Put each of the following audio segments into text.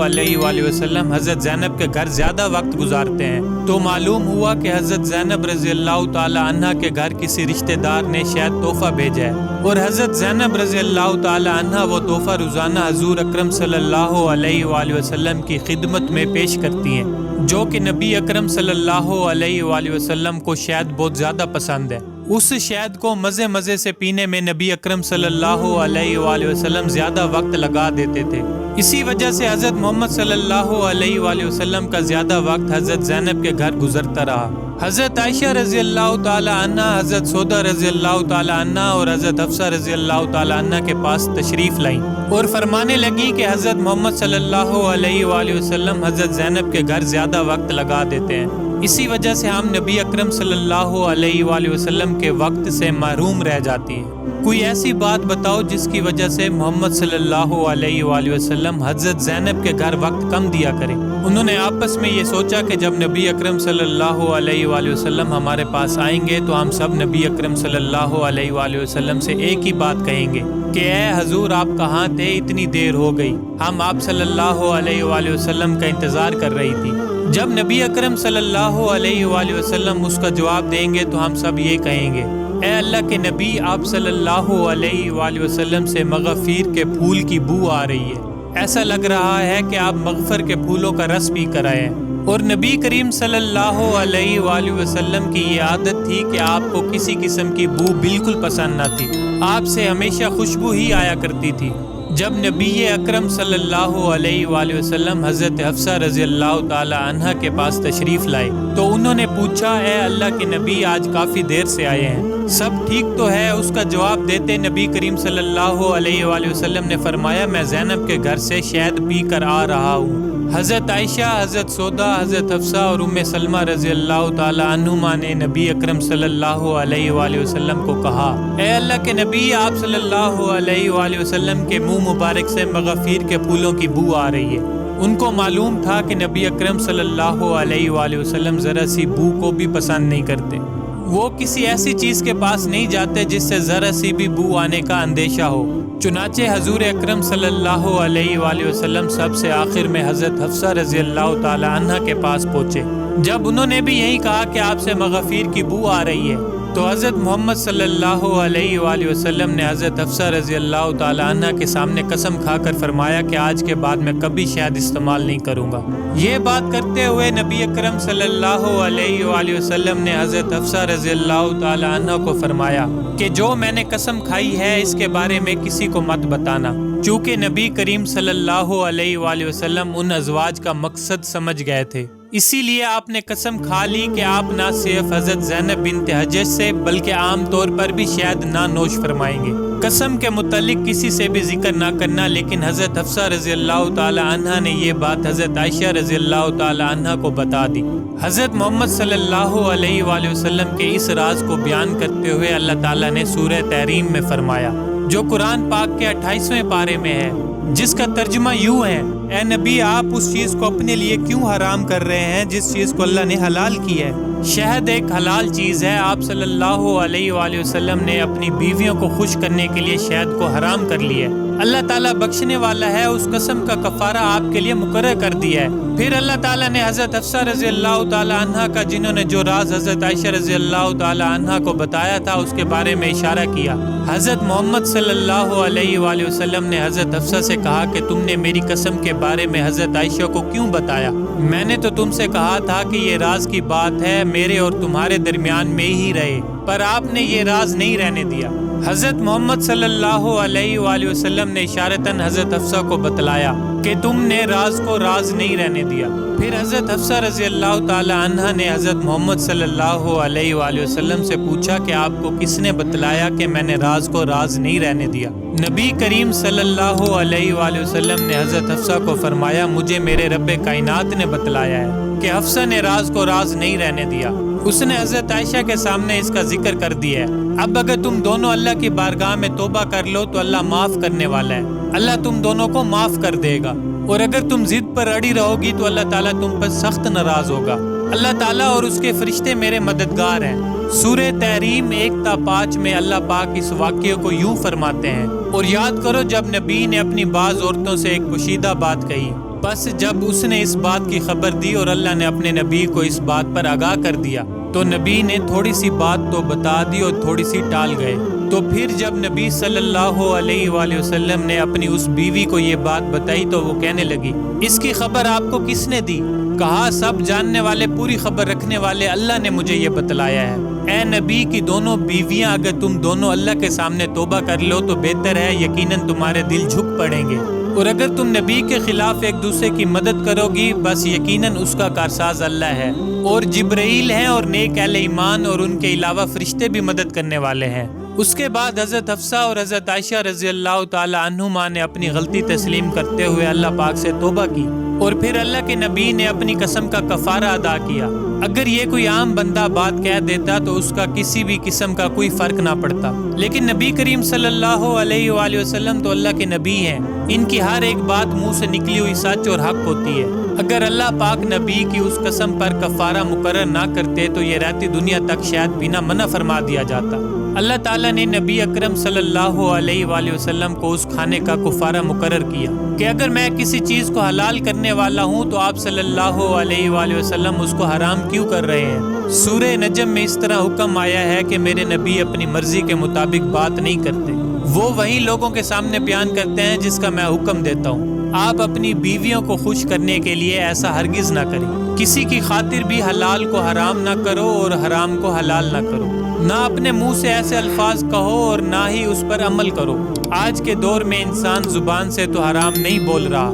علیہ وآلہ وسلم حضرت زینب کے گھر زیادہ وقت گزارتے ہیں۔ تو معلوم ہوا کہ حضرت زینب رضی اللہ تعالی عنہ کے گھر کسی رشتہ دار نے شاید تحفہ بھیجا ہے، اور حضرت زینب رضی اللہ تعالی عنہ وہ تحفہ روزانہ حضور اکرم صلی اللہ علیہ وآلہ وسلم کی خدمت میں پیش کرتی ہیں، جو کہ نبی اکرم صلی اللہ علیہ وآلہ وسلم کو شاید بہت زیادہ پسند ہے۔ اس شہد کو مزے مزے سے پینے میں نبی اکرم صلی اللہ علیہ وآلہ وسلم زیادہ وقت لگا دیتے تھے۔ اسی وجہ سے حضرت محمد صلی اللہ علیہ وآلہ وسلم کا زیادہ وقت حضرت زینب کے گھر گزرتا رہا۔ حضرت عائشہ رضی اللہ تعالی عنہ، حضرت سودا رضی اللہ تعالی عنہ اور حضرت حفصہ رضی اللہ تعالی عنہ کے پاس تشریف لائیں اور فرمانے لگی کہ حضرت محمد صلی اللہ علیہ وآلہ وسلم حضرت زینب کے گھر زیادہ وقت لگا دیتے ہیں، اسی وجہ سے ہم نبی اکرم صلی اللہ علیہ وآلہ وسلم کے وقت سے محروم رہ جاتی ہیں۔ کوئی ایسی بات بتاؤ جس کی وجہ سے محمد صلی اللہ علیہ وآلہ وسلم حضرت زینب کے گھر وقت کم دیا کریں۔ انہوں نے آپس میں یہ سوچا کہ جب نبی اکرم صلی اللہ علیہ وآلہ وسلم ہمارے پاس آئیں گے تو ہم سب نبی اکرم صلی اللہ علیہ وآلہ وسلم سے ایک ہی بات کہیں گے کہ اے حضور آپ کہاں تھے، اتنی دیر ہو گئی، ہم آپ صلی اللہ علیہ وآلہ وسلم کا انتظار کر رہی تھی۔ جب نبی اکرم صلی اللہ علیہ وآلہ وسلم اس کا جواب دیں گے تو ہم سب یہ کہیں گے، اے اللہ کے نبی آپ صلی اللہ علیہ وآلہ وسلم سے مغفیر کے پھول کی بو آ رہی ہے، ایسا لگ رہا ہے کہ آپ مغفر کے پھولوں کا رس پی کر آئے ہیں۔ اور نبی کریم صلی اللہ علیہ وآلہ وسلم کی یہ عادت تھی کہ آپ کو کسی قسم کی بو بالکل پسند نہ تھی، آپ سے ہمیشہ خوشبو ہی آیا کرتی تھی۔ جب نبی اکرم صلی اللہ علیہ وآلہ وسلم حضرت حفصہ رضی اللہ تعالی عنہ کے پاس تشریف لائے تو انہوں نے پوچھا، اے اللہ کے نبی آج کافی دیر سے آئے ہیں، سب ٹھیک تو ہے؟ اس کا جواب دیتے نبی کریم صلی اللہ علیہ وآلہ وسلم نے فرمایا، میں زینب کے گھر سے شہد پی کر آ رہا ہوں۔ حضرت عائشہ، حضرت سودا، حضرت حفصہ اور ام سلمہ رضی اللہ تعالی عنہما نے نبی اکرم صلی اللہ علیہ وآلہ وسلم کو کہا، اے اللہ کے نبی آپ صلی اللہ علیہ وآلہ وسلم کے منہ مبارک سے مغفیر کے پھولوں کی بو آ رہی ہے۔ ان کو معلوم تھا کہ نبی اکرم صلی اللہ علیہ وآلہ وسلم ذرا سی بو کو بھی پسند نہیں کرتے، وہ کسی ایسی چیز کے پاس نہیں جاتے جس سے ذرا سی بھی بو آنے کا اندیشہ ہو۔ چنانچہ حضور اکرم صلی اللہ علیہ وآلہ وسلم سب سے آخر میں حضرت حفصہ رضی اللہ تعالی عنہ کے پاس پہنچے۔ جب انہوں نے بھی یہی کہا کہ آپ سے مغفیر کی بو آ رہی ہے تو حضرت محمد صلی اللہ علیہ وآلہ وسلم نے حضرت حفصہ رضی اللہ تعالی عنہ کے سامنے قسم کھا کر فرمایا کہ آج کے بعد میں کبھی شہد استعمال نہیں کروں گا۔ یہ بات کرتے ہوئے نبی اکرم صلی اللہ علیہ وآلہ وسلم نے حضرت حفصہ رضی اللہ تعالی عنہ کو فرمایا کہ جو میں نے قسم کھائی ہے اس کے بارے میں کسی کو مت بتانا، چونکہ نبی کریم صلی اللہ علیہ وآلہ وسلم ان ازواج کا مقصد سمجھ گئے تھے، اسی لیے آپ نے قسم کھا لی کہ آپ نہ صرف حضرت زینب بنت حجج سے بلکہ عام طور پر بھی شہد نہ نوش فرمائیں گے۔ قسم کے متعلق کسی سے بھی ذکر نہ کرنا، لیکن حضرت حفصہ رضی اللہ تعالی عنہ نے یہ بات حضرت عائشہ رضی اللہ تعالی عنہ کو بتا دی۔ حضرت محمد صلی اللہ علیہ وآلہ وسلم کے اس راز کو بیان کرتے ہوئے اللہ تعالیٰ نے سورہ تحریم میں فرمایا، جو قرآن پاک کے 28ویں پارے میں ہے، جس کا ترجمہ یوں ہے، اے نبی آپ اس چیز کو اپنے لیے کیوں حرام کر رہے ہیں جس چیز کو اللہ نے حلال کی ہے؟ شہد ایک حلال چیز ہے، آپ صلی اللہ علیہ وآلہ وسلم نے اپنی بیویوں کو خوش کرنے کے لیے شہد کو حرام کر لیا ہے۔ اللہ تعالیٰ بخشنے والا ہے، اس قسم کا کفارہ آپ کے لیے مقرر کر دیا ہے۔ پھر اللہ تعالیٰ نے حضرت حفصہ رضی اللہ تعالی عنہ کا، جنہوں نے جو راز حضرت عائشہ رضی اللہ تعالی عنہ کو بتایا تھا، اس کے بارے میں اشارہ کیا۔ حضرت محمد صلی اللہ علیہ وآلہ وسلم نے حضرت حفصہ سے کہا کہ تم نے میری قسم کے بارے میں حضرت عائشہ کو کیوں بتایا؟ میں نے تو تم سے کہا تھا کہ یہ راز کی بات ہے، میرے اور تمہارے درمیان میں ہی رہے، پر آپ نے یہ راز نہیں رہنے دیا۔ حضرت محمد صلی اللہ علیہ وآلہ وسلم نے اشارتاً حضرت حفصہ کو بتلایا کہ تم نے راز کو راز نہیں رہنے دیا۔ پھر حضرت حفصہ رضی اللہ تعالی عنہ نے حضرت محمد صلی اللہ علیہ وآلہ وسلم سے پوچھا کہ آپ کو کس نے بتلایا کہ میں نے راز کو راز نہیں رہنے دیا؟ نبی کریم صلی اللہ علیہ وآلہ وسلم نے حضرت حفصہ کو فرمایا، مجھے میرے رب کائنات نے بتلایا ہے کہ حفصہ نے راز کو راز نہیں رہنے دیا، اس نے حضرت عائشہ کے سامنے اس کا ذکر کر دیا ہے۔ اب اگر تم دونوں اللہ کی بارگاہ میں توبہ کر لو تو اللہ معاف کرنے والا ہے، اللہ تم دونوں کو معاف کر دے گا، اور اگر تم ضد پر اڑی رہو گی تو اللہ تعالیٰ تم پر سخت ناراض ہوگا۔ اللہ تعالیٰ اور اس کے فرشتے میرے مددگار ہیں۔ سورہ تحریم 1-5 میں اللہ پاک اس واقعے کو یوں فرماتے ہیں، اور یاد کرو جب نبی نے اپنی بعض عورتوں سے ایک پوشیدہ بات کہی، بس جب اس نے اس بات کی خبر دی اور اللہ نے اپنے نبی کو اس بات پر آگاہ کر دیا تو نبی نے تھوڑی سی بات تو بتا دی اور تھوڑی سی ٹال گئے۔ تو پھر جب نبی صلی اللہ علیہ وآلہ وسلم نے اپنی اس بیوی کو یہ بات بتائی تو وہ کہنے لگی، اس کی خبر آپ کو کس نے دی؟ کہا، سب جاننے والے، پوری خبر رکھنے والے اللہ نے مجھے یہ بتلایا ہے۔ اے نبی کی دونوں بیویاں، اگر تم دونوں اللہ کے سامنے توبہ کر لو تو بہتر ہے، یقیناً تمہارے دل جھک پڑیں گے، اور اگر تم نبی کے خلاف ایک دوسرے کی مدد کرو گی بس یقیناً اس کا کارساز اللہ ہے، اور جبرائیل ہیں اور نیک اہل ایمان اور ان کے علاوہ فرشتے بھی مدد کرنے والے ہیں۔ اس کے بعد حضرت حفصہ اور حضرت عائشہ رضی اللہ تعالی عنہما نے اپنی غلطی تسلیم کرتے ہوئے اللہ پاک سے توبہ کی، اور پھر اللہ کے نبی نے اپنی قسم کا کفارہ ادا کیا۔ اگر یہ کوئی عام بندہ بات کہہ دیتا تو اس کا کسی بھی قسم کا کوئی فرق نہ پڑتا، لیکن نبی کریم صلی اللہ علیہ وآلہ وسلم تو اللہ کے نبی ہیں، ان کی ہر ایک بات منہ سے نکلی ہوئی سچ اور حق ہوتی ہے۔ اگر اللہ پاک نبی کی اس قسم پر کفارہ مقرر نہ کرتے تو یہ رہتی دنیا تک شاید پینا منع فرما دیا جاتا۔ اللہ تعالیٰ نے نبی اکرم صلی اللہ علیہ وآلہ وسلم کو اس کھانے کا کفارہ مقرر کیا کہ اگر میں کسی چیز کو حلال کرنے والا ہوں تو آپ صلی اللہ علیہ وآلہ وسلم اس کو حرام کیوں کر رہے ہیں؟ سورہ نجم میں اس طرح حکم آیا ہے کہ میرے نبی اپنی مرضی کے مطابق بات نہیں کرتے، وہ وہی لوگوں کے سامنے بیان کرتے ہیں جس کا میں حکم دیتا ہوں۔ آپ اپنی بیویوں کو خوش کرنے کے لیے ایسا ہرگز نہ کریں، کسی کی خاطر بھی حلال کو حرام نہ کرو اور حرام کو حلال نہ کرو، نہ اپنے منہ سے ایسے الفاظ کہو اور نہ ہی اس پر عمل کرو۔ آج کے دور میں انسان زبان سے تو حرام نہیں بول رہا،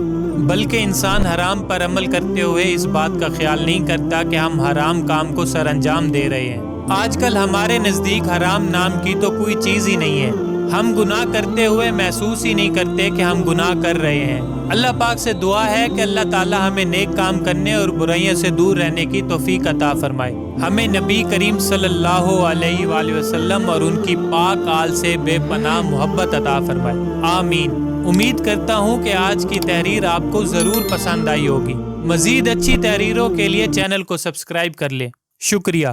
بلکہ انسان حرام پر عمل کرتے ہوئے اس بات کا خیال نہیں کرتا کہ ہم حرام کام کو سر انجام دے رہے ہیں۔ آج کل ہمارے نزدیک حرام نام کی تو کوئی چیز ہی نہیں ہے، ہم گناہ کرتے ہوئے محسوس ہی نہیں کرتے کہ ہم گناہ کر رہے ہیں۔ اللہ پاک سے دعا ہے کہ اللہ تعالی ہمیں نیک کام کرنے اور برائیوں سے دور رہنے کی توفیق عطا فرمائے، ہمیں نبی کریم صلی اللہ علیہ وآلہ وسلم اور ان کی پاک آل سے بے پناہ محبت عطا فرمائے، آمین۔ امید کرتا ہوں کہ آج کی تحریر آپ کو ضرور پسند آئی ہوگی۔ مزید اچھی تحریروں کے لیے چینل کو سبسکرائب کر لیں۔ شکریہ۔